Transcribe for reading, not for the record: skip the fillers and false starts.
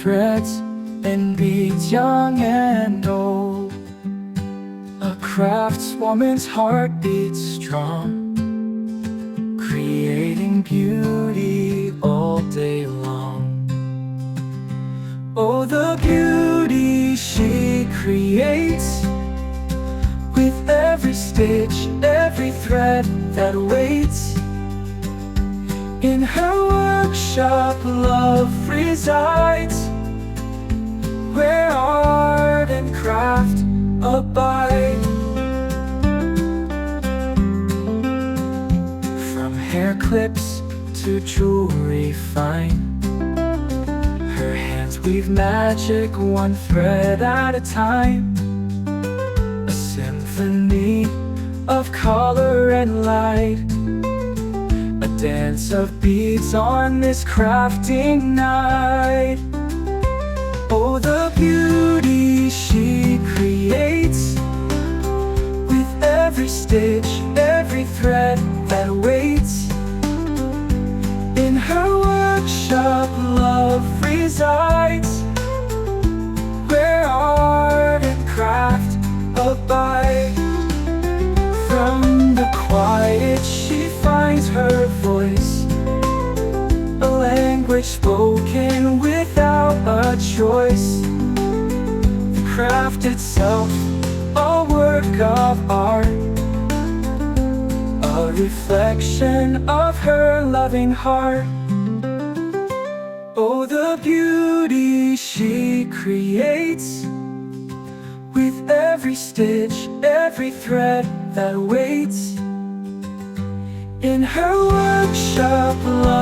threads and beads, young and old. A craftswoman's heart beats strong, creating beauty all day long. Oh, the beauty she creates, with every stitch, every thread that waits. In her workshop love resides, where art and craft abide. From hair clips to jewelry fine, her hands weave magic, one thread at a time. A symphony of color and light, a dance of beads on this crafting night. Oh, the beauty she creates, with every stitch, every thread that waits. In her workshop love resides, where art and craft abide. From the quiet she finds her voice, a language spoken without a choice. The craft itself, a work of art, a reflection of her loving heart. Oh, the beauty she creates, with every stitch, every thread that waits. In her workshop love